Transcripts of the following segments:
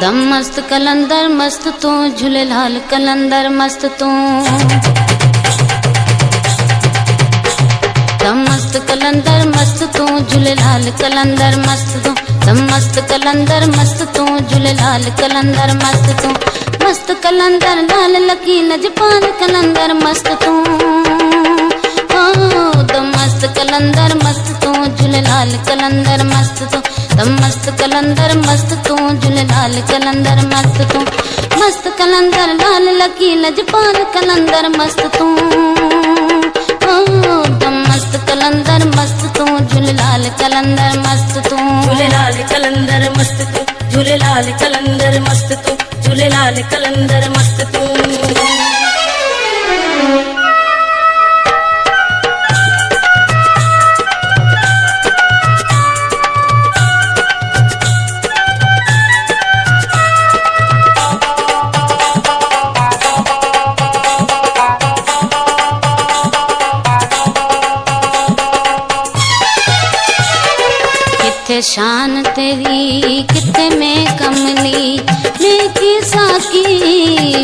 दम मस्त कलंदर मस्त तू झूलेलाल कलंदर मस्त तू। दम मस्त कलंदर मस्त तू झूलेलाल कलंदर मस्त तू। दम मस्त कलंदर मस्त तू झूलेलाल कलंदर मस्त तू। मस्त कलंदर लाल लकी लजपाल कलंदर मस्त तू। दम मस्त कलंदर मस्त तू झूलेलाल कलंदर मस्त तू। दम मस्त कलंदर मस्त तू झूलेलाल कलंदर मस्त तू। मस्त कलंदर लाल लकी लजपाल कलंदर मस्त तू। दम मस्त कलंदर मस्त तू झूलेलाल कलंदर मस्त तू। झूलेलाल कलंदर मस्त तू झूलेलाल कलंदर मस्त तू झूलेलाल कलंदर मस्त तू। किथे शान तेरी किथे में कमली लेके साकी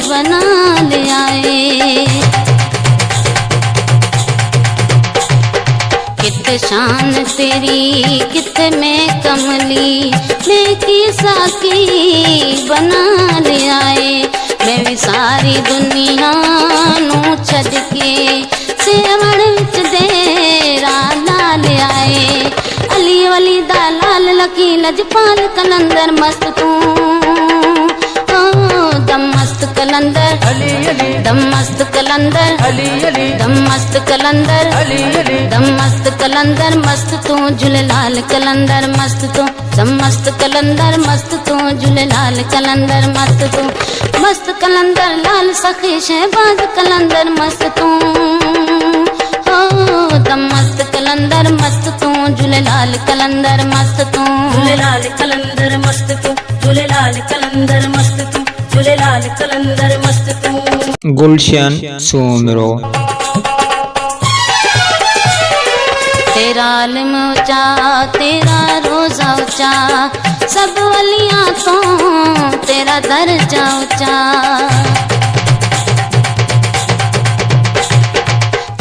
बना ले आए। किथे शान तेरी किथे में कमली लेके साकी बना ले आए। मैं भी सारी दुनिया नू छड़ के सेवण विच देरा ला ले आए। अली वली दा लाल लकी लजपाल कलंदर मस्त तू। दम मस्त कलंदर अली अली दम मस्त कलंदर अली अली दम मस्त कलंदर अली अली दम मस्त कलंदर मस्त तू झूलेलाल कलंदर मस्त तू। दम मस्त कलंदर मस्त तू झूलेलाल कलंदर मस्त तू। मस्त कलंदर लाल सखी शहबाज कलंदर मस्त तू। दम मस्त कलंदर मस्त तू झूलेलाल कलंदर मस्त तू। झूलेलाल कलंदर मस्त तू झूलेलाल कलंदर मस्त तू झूलेलाल कलंदर मस्त तू। गुलशन सुमरो तेरा इल्म ऊंचा तेरा रोजा ऊंचा सब वलियां तो तेरा दर्जा ऊंचा।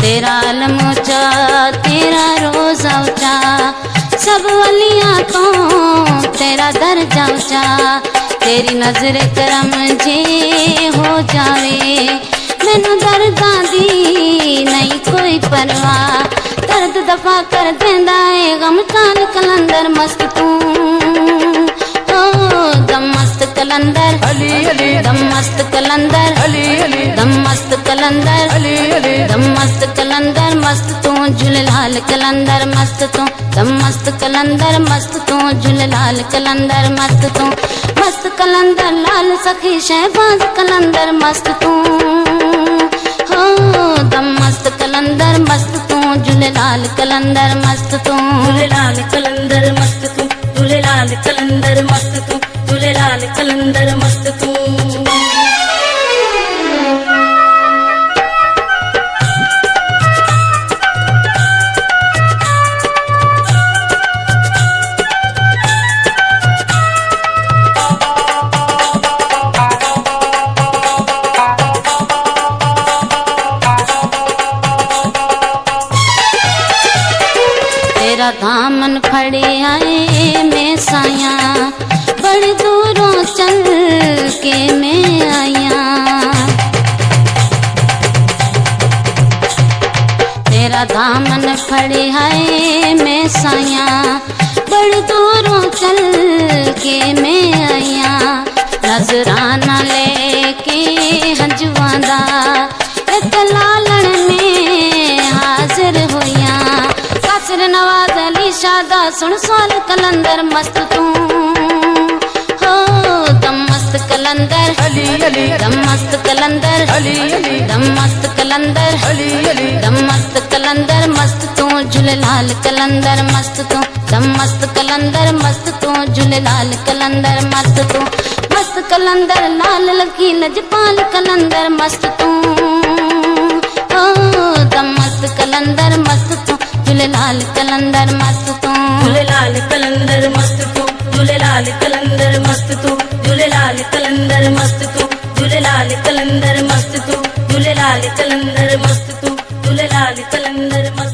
तेरा इल्म ऊंचा तेरा रोजा ऊंचा सब वलियां तो तेरा दर्जा ऊंचा। तेरी नजर करम जे हो जावे मैनू दर्दां दी नहीं कोई परवाह। दर्द दफा कर देंदा है गम चाल कलंदर मस्त तू। दम मस्त कलंदर अली अली दम मस्त कलंदर अली अली दम मस्त कलंदर अली अली दम मस्त कलंदर मस्त तू झूलेलाल कलंदर मस्त तू। दम मस्त कलंदर मस्त तू झूलेलाल कलंदर मस्त तू। मस्त कलंदर लाल सखी शहबाज कलंदर मस्त तू। दम मस्त कलंदर मस्त तू झूलेलाल कलंदर मस्त तू। झूलेलाल कलंदर मस्त तू झूलेलाल कलंदर मस्त तू झूलेलाल कलंदर मस्त तू। तेरा दामन फड़े आए मैं साया बड़ी दूरों चल के मैं आया। तेरा दामन फड़े आए मैं साया बड़ी दूरों चल के मैं आया। नजराना लेके हंजवांदा लालण में हाजिर होया। कासिर नवाज अली शादा सुन सोल कलंदर मस्त तू। दम मस्त कलंदर अली अली दम मस्त कलंदर अली अली दम मस्त कलंदर अली अली दम मस्त कलंदर मस्त तू झूलेलाल कलंदर मस्त तू। दम मस्त कलंदर मस्त तू झूलेलाल कलंदर मस्त तू। मस्त मस्त कलंदर लाल लकी लजपाल कलंदर मस्त तू ओ दम मस्त कलंदर मस्त तू झूलेलाल कलंदर मस्त तू झूलेलाल कलंदर मस्त तू झूलेलाल कलंदर मस्त तू झूलेलाल कलंदर मस्त तू झूलेलाल कलंदर मस्त तू झूलेलाल कलंदर मस्त तू झूलेलाल कलंदर मस्त